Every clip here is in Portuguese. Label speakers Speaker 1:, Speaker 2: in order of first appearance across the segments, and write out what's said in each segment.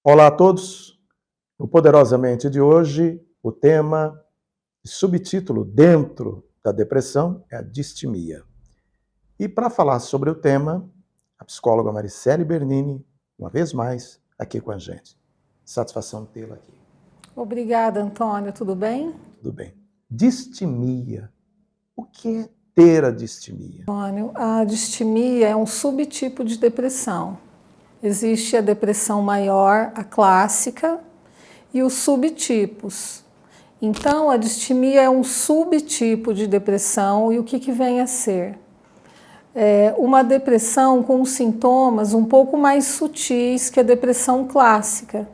Speaker 1: Olá a todos. No Poderosamente de hoje, o tema, subtítulo dentro da depressão é a distimia. E para falar sobre o tema, a psicóloga Maricele Bernini, uma vez mais, aqui com a gente. Satisfação tê-la aqui.
Speaker 2: Obrigada, Antônio. Tudo bem?
Speaker 1: Tudo bem. Distimia. O que é ter a distimia?
Speaker 2: Antônio, a distimia é um subtipo de depressão. Existe a depressão maior, a clássica, e os subtipos. Então, a distimia é um subtipo de depressão e o que vem a ser? É uma depressão com sintomas um pouco mais sutis que a depressão clássica.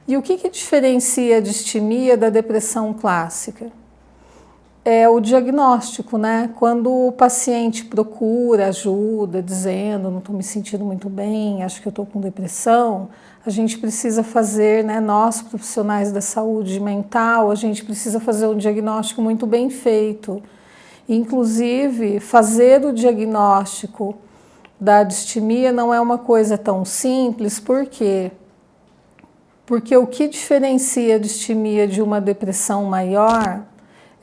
Speaker 2: E o que diferencia a distimia da depressão clássica? É o diagnóstico, né? Quando o paciente procura ajuda, dizendo, não estou me sentindo muito bem, acho que eu estou com depressão, a gente precisa fazer, né? Nós, profissionais da saúde mental, a gente precisa fazer um diagnóstico muito bem feito. Inclusive, fazer o diagnóstico da distimia não é uma coisa tão simples, por quê? Porque o que diferencia a distimia de uma depressão maior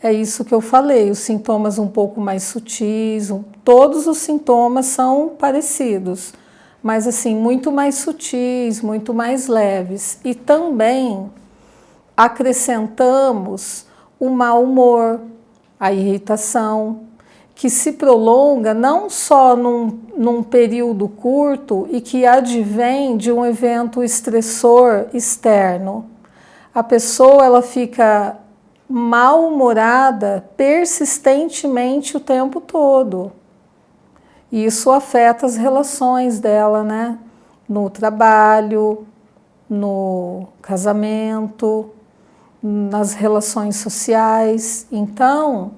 Speaker 2: é isso que eu falei, os sintomas um pouco mais sutis, todos os sintomas são parecidos, mas assim, muito mais sutis, muito mais leves. E também acrescentamos o mau humor, a irritação, que se prolonga não só num período curto e que advém de um evento estressor externo. A pessoa ela fica mal-humorada persistentemente o tempo todo. E isso afeta as relações dela, né? No trabalho, no casamento, nas relações sociais. Então,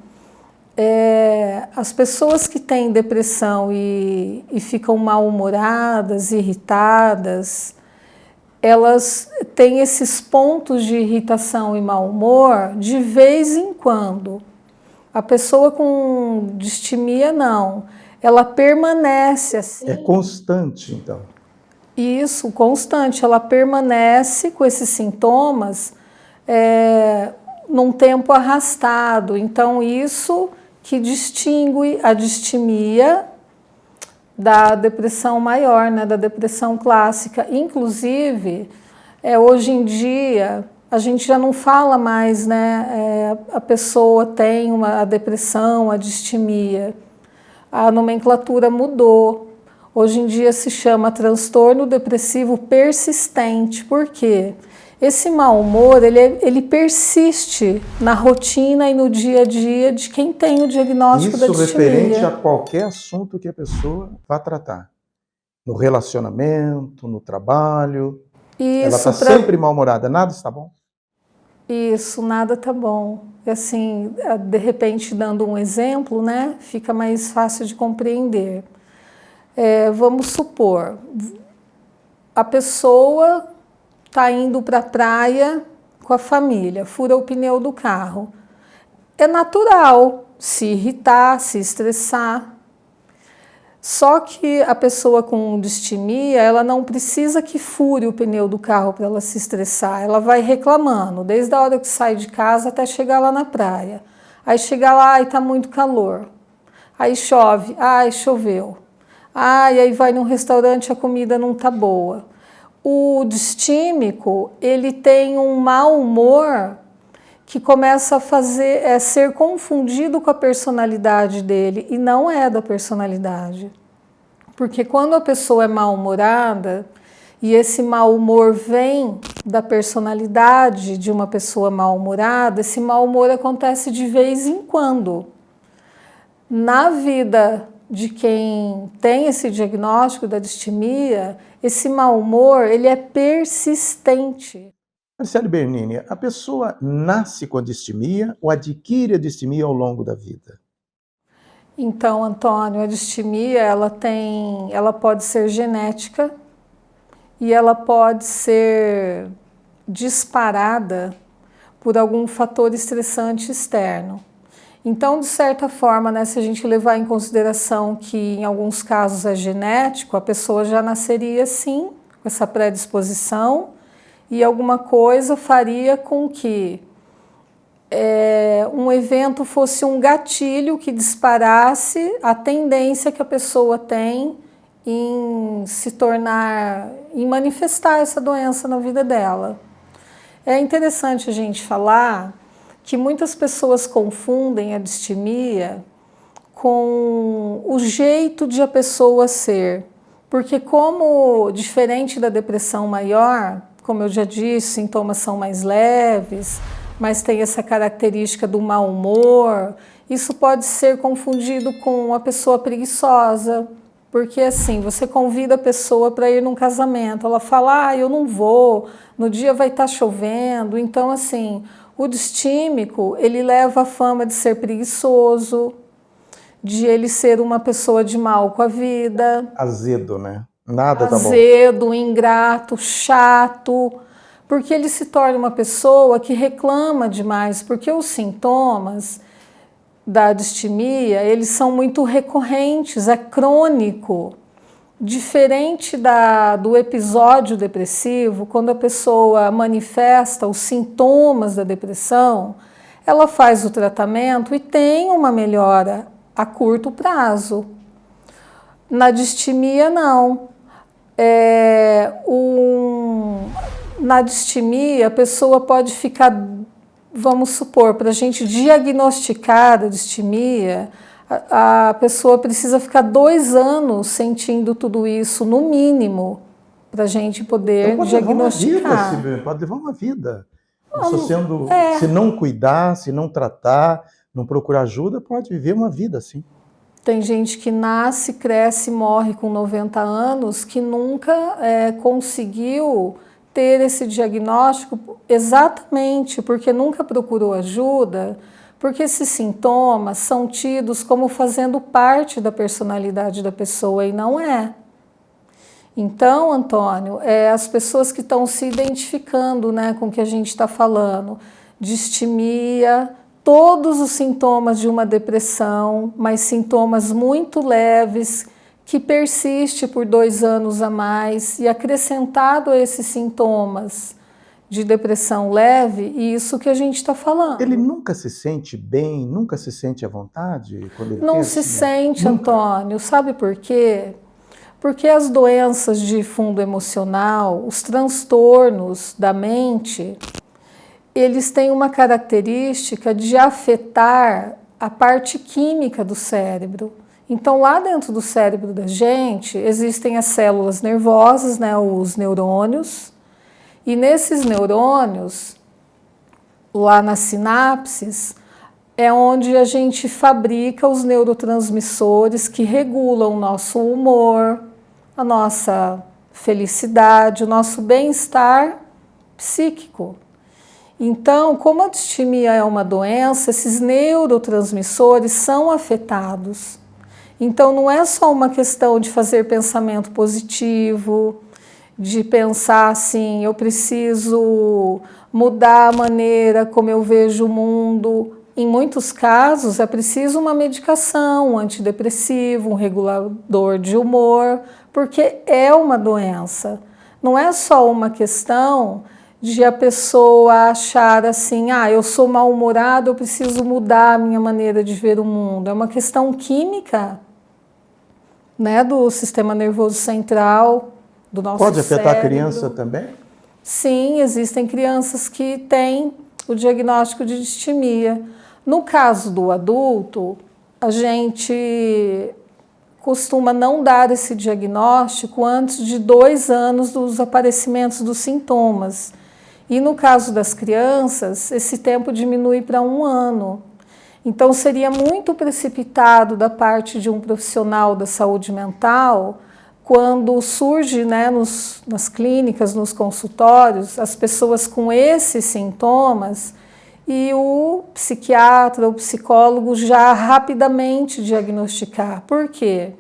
Speaker 2: as pessoas que têm depressão e ficam mal-humoradas, irritadas, elas têm esses pontos de irritação e mau humor de vez em quando. A pessoa com distimia não, ela permanece assim.
Speaker 1: É constante, então.
Speaker 2: Isso, constante, ela permanece com esses sintomas num tempo arrastado. Então isso que distingue a distimia da depressão maior, né, da depressão clássica. Inclusive, hoje em dia, a gente já não fala mais, né, a pessoa tem a depressão, a distimia. A nomenclatura mudou. Hoje em dia se chama transtorno depressivo persistente. Por quê? Esse mau humor, ele persiste na rotina e no dia a dia de quem tem o diagnóstico da distimia.
Speaker 1: Isso referente a qualquer assunto que a pessoa vá tratar. No relacionamento, no trabalho. Ela está sempre mal-humorada, nada está bom?
Speaker 2: Isso, nada tá bom. E assim, de repente, dando um exemplo, né, fica mais fácil de compreender. Vamos supor, a pessoa está indo para a praia com a família, fura o pneu do carro. É natural se irritar, se estressar. Só que a pessoa com distimia, ela não precisa que fure o pneu do carro para ela se estressar. Ela vai reclamando, desde a hora que sai de casa até chegar lá na praia. Aí chega lá e está muito calor. Aí chove, ai, choveu. Ai, aí vai num restaurante, a comida não está boa. O distímico, ele tem um mau humor que começa a ser confundido com a personalidade dele, e não é da personalidade. Porque quando a pessoa é mal-humorada, e esse mau humor vem da personalidade de uma pessoa mal-humorada, esse mau humor acontece de vez em quando. Na vida de quem tem esse diagnóstico da distimia, esse mau humor, ele é persistente.
Speaker 1: Maricele Bernini, a pessoa nasce com a distimia ou adquire a distimia ao longo da vida?
Speaker 2: Então, Antônio, a distimia, ela pode ser genética e ela pode ser disparada por algum fator estressante externo. Então, de certa forma, né, se a gente levar em consideração que em alguns casos é genético, a pessoa já nasceria sim com essa predisposição, e alguma coisa faria com que um evento fosse um gatilho que disparasse a tendência que a pessoa tem em se tornar, em manifestar essa doença na vida dela. É interessante a gente falar que muitas pessoas confundem a distimia com o jeito de a pessoa ser, porque como diferente da depressão maior, como eu já disse, sintomas são mais leves, mas tem essa característica do mau humor, isso pode ser confundido com uma pessoa preguiçosa, porque assim, você convida a pessoa para ir num casamento, ela fala, eu não vou, no dia vai estar chovendo, então assim, o distímico, ele leva a fama de ser preguiçoso, de ele ser uma pessoa de mal com a vida.
Speaker 1: Azedo, né? Nada tá bom.
Speaker 2: Azedo, ingrato, chato, porque ele se torna uma pessoa que reclama demais, porque os sintomas da distimia, eles são muito recorrentes, é crônico. Diferente do episódio depressivo, quando a pessoa manifesta os sintomas da depressão, ela faz o tratamento e tem uma melhora a curto prazo. Na distimia, não. Na distimia, a pessoa pode ficar, vamos supor, para a gente diagnosticar a distimia, a pessoa precisa ficar 2 anos sentindo tudo isso, no mínimo, para a gente poder
Speaker 1: então
Speaker 2: diagnosticar.
Speaker 1: Pode levar uma vida. Se não cuidar, se não tratar, não procurar ajuda, pode viver uma vida assim.
Speaker 2: Tem gente que nasce, cresce, morre com 90 anos, que nunca conseguiu ter esse diagnóstico exatamente porque nunca procurou ajuda, porque esses sintomas são tidos como fazendo parte da personalidade da pessoa e não é. Então, Antônio, as pessoas que estão se identificando, né, com o que a gente está falando, distimia, todos os sintomas de uma depressão, mas sintomas muito leves, que persiste por 2 anos a mais, e acrescentado a esses sintomas de depressão leve, isso que a gente está falando.
Speaker 1: Ele nunca se sente bem, nunca se sente à vontade? Quando ele
Speaker 2: não se sente, Antônio. Sabe por quê? Porque as doenças de fundo emocional, os transtornos da mente, eles têm uma característica de afetar a parte química do cérebro. Então, lá dentro do cérebro da gente, existem as células nervosas, né, os neurônios, e nesses neurônios, lá nas sinapses, é onde a gente fabrica os neurotransmissores que regulam o nosso humor, a nossa felicidade, o nosso bem-estar psíquico. Então, como a distimia é uma doença, esses neurotransmissores são afetados. Então, não é só uma questão de fazer pensamento positivo, de pensar assim, eu preciso mudar a maneira como eu vejo o mundo. Em muitos casos, é preciso uma medicação, um antidepressivo, um regulador de humor, porque é uma doença. Não é só uma questão de a pessoa achar assim, eu sou mal-humorado, eu preciso mudar a minha maneira de ver o mundo. É uma questão química, né, do sistema nervoso central, do nosso cérebro.
Speaker 1: Pode afetar a criança também?
Speaker 2: Sim, existem crianças que têm o diagnóstico de distimia. No caso do adulto, a gente costuma não dar esse diagnóstico antes de 2 anos dos aparecimentos dos sintomas. E no caso das crianças, esse tempo diminui para 1 ano. Então, seria muito precipitado da parte de um profissional da saúde mental quando surge, né, nas clínicas, nos consultórios, as pessoas com esses sintomas e o psiquiatra, o psicólogo já rapidamente diagnosticar. Por quê?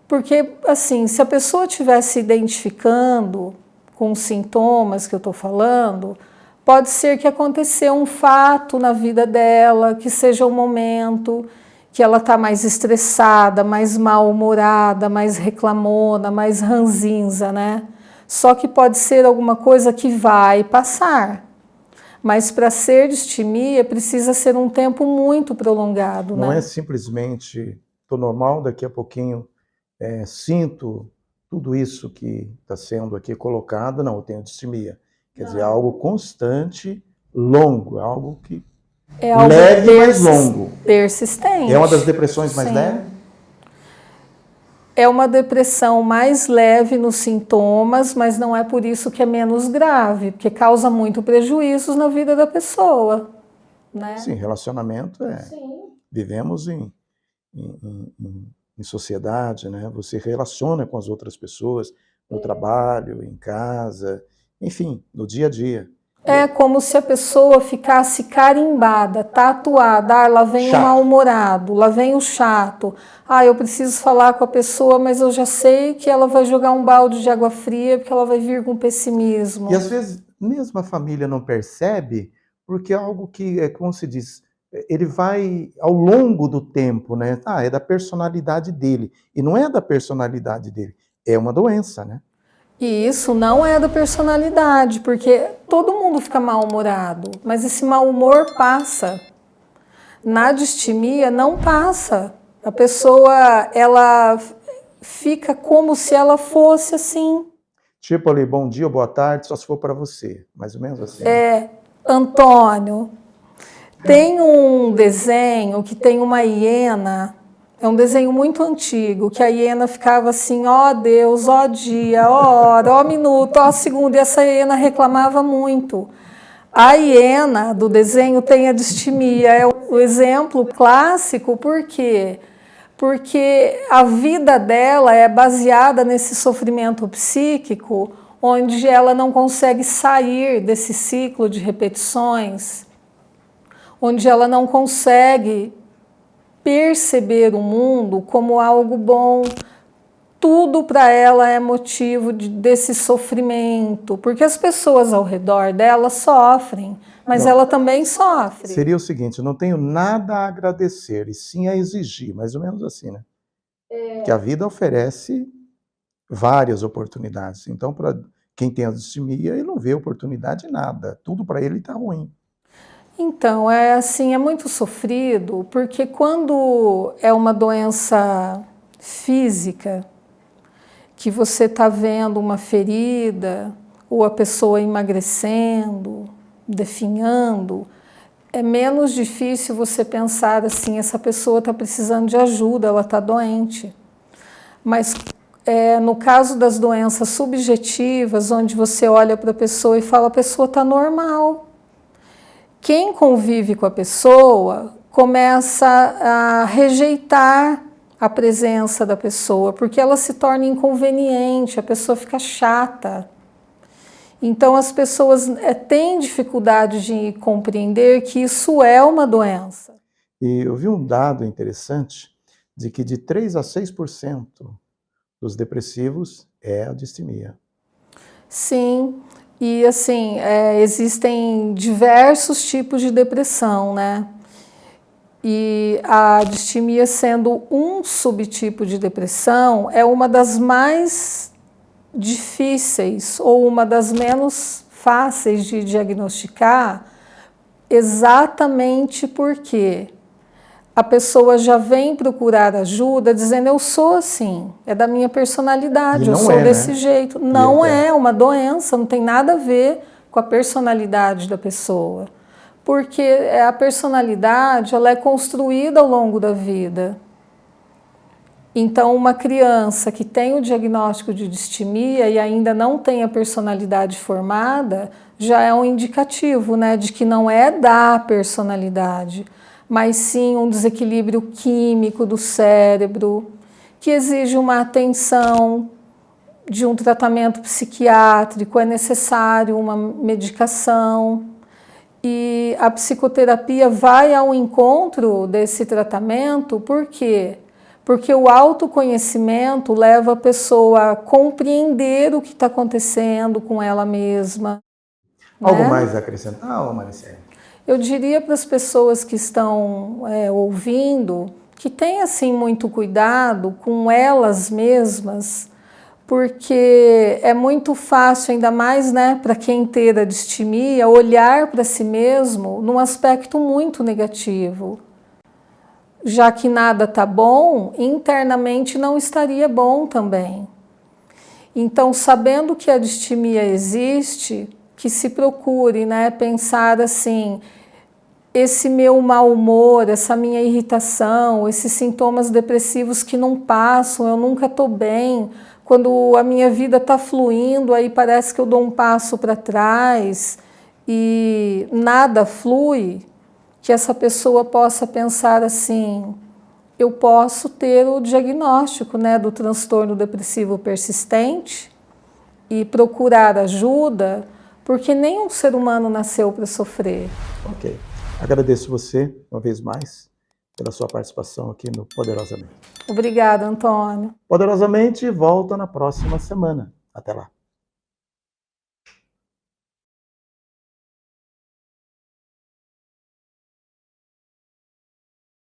Speaker 2: Porque, assim, se a pessoa estiver se identificando com os sintomas que eu estou falando, pode ser que aconteceu um fato na vida dela, que seja um momento que ela está mais estressada, mais mal-humorada, mais reclamona, mais ranzinza, né? Só que pode ser alguma coisa que vai passar. Mas para ser distimia precisa ser um tempo muito prolongado,
Speaker 1: Não
Speaker 2: né?
Speaker 1: é simplesmente, estou normal, daqui a pouquinho sinto tudo isso que está sendo aqui colocado, não, eu tenho distimia. Quer dizer, algo constante, longo, algo que
Speaker 2: É algo
Speaker 1: leve, mas longo.
Speaker 2: persistente.
Speaker 1: É uma das depressões mais
Speaker 2: Sim.
Speaker 1: leves?
Speaker 2: É uma depressão mais leve nos sintomas, mas não é por isso que é menos grave, porque causa muito prejuízos na vida da pessoa, né?
Speaker 1: Sim, relacionamento
Speaker 2: Sim.
Speaker 1: Vivemos em sociedade, né? Você relaciona com as outras pessoas no trabalho, em casa, enfim, no dia a dia.
Speaker 2: É como se a pessoa ficasse carimbada, tatuada. Ah, lá vem o mal-humorado, lá vem o chato. Ah, eu preciso falar com a pessoa, mas eu já sei que ela vai jogar um balde de água fria porque ela vai vir com pessimismo.
Speaker 1: E às vezes mesmo a família não percebe, porque é algo que, como se diz, ele vai ao longo do tempo, né? Ah, é da personalidade dele. E não é da personalidade dele, é uma doença, né?
Speaker 2: E isso não é da personalidade, porque todo mundo fica mal-humorado, mas esse mau humor passa. Na distimia não passa. A pessoa, ela fica como se ela fosse assim.
Speaker 1: Tipo ali, bom dia, boa tarde, só se for para você. Mais ou menos assim.
Speaker 2: Antônio, tem um desenho que tem uma hiena. É um desenho muito antigo, que a hiena ficava assim, ó Deus, ó dia, ó hora, ó minuto, ó segundo, e essa hiena reclamava muito. A hiena do desenho tem a distimia, é o exemplo clássico, por quê? Porque a vida dela é baseada nesse sofrimento psíquico, onde ela não consegue sair desse ciclo de repetições, onde ela não consegue perceber o mundo como algo bom. Tudo para ela é motivo desse sofrimento, porque as pessoas ao redor dela sofrem, mas ela também sofre.
Speaker 1: Seria o seguinte, eu não tenho nada a agradecer, e sim a exigir, mais ou menos assim, né? Que a vida oferece várias oportunidades. Então, para quem tem a distimia, ele não vê oportunidade em nada. Tudo para ele está ruim.
Speaker 2: Então, é assim, é muito sofrido, porque quando é uma doença física, que você está vendo uma ferida, ou a pessoa emagrecendo, definhando, é menos difícil você pensar assim, essa pessoa está precisando de ajuda, ela está doente. Mas no caso das doenças subjetivas, onde você olha para a pessoa e fala, a pessoa está normal. Quem convive com a pessoa começa a rejeitar a presença da pessoa, porque ela se torna inconveniente, a pessoa fica chata. Então as pessoas têm dificuldade de compreender que isso é uma doença.
Speaker 1: E eu vi um dado interessante de que de 3 a 6% dos depressivos é a distimia.
Speaker 2: Sim, e assim, existem diversos tipos de depressão, né? E a distimia, sendo um subtipo de depressão, é uma das mais difíceis ou uma das menos fáceis de diagnosticar, exatamente porque a pessoa já vem procurar ajuda dizendo, eu sou assim, é da minha personalidade, eu sou desse jeito. Não é uma doença, não tem nada a ver com a personalidade da pessoa. Porque a personalidade, ela é construída ao longo da vida. Então, uma criança que tem o diagnóstico de distimia e ainda não tem a personalidade formada, já é um indicativo, né, de que não é da personalidade, mas sim um desequilíbrio químico do cérebro, que exige uma atenção de um tratamento psiquiátrico, é necessário uma medicação. E a psicoterapia vai ao encontro desse tratamento, por quê? Porque o autoconhecimento leva a pessoa a compreender o que está acontecendo com ela mesma.
Speaker 1: Algo mais a acrescentar, Maricela?
Speaker 2: Eu diria para as pessoas que estão ouvindo que tenha assim muito cuidado com elas mesmas, porque é muito fácil, ainda mais, né, para quem ter a distimia, olhar para si mesmo num aspecto muito negativo. Já que nada está bom, internamente não estaria bom também. Então, sabendo que a distimia existe, que se procure, né, pensar assim, esse meu mau humor, essa minha irritação, esses sintomas depressivos que não passam, eu nunca estou bem, quando a minha vida está fluindo, aí parece que eu dou um passo para trás e nada flui, que essa pessoa possa pensar assim, eu posso ter o diagnóstico, né, do transtorno depressivo persistente e procurar ajuda, porque nenhum ser humano nasceu para sofrer.
Speaker 1: Ok. Agradeço você, uma vez mais, pela sua participação aqui no Poderosamente.
Speaker 2: Obrigada, Antônio.
Speaker 1: Poderosamente volta na próxima semana. Até lá.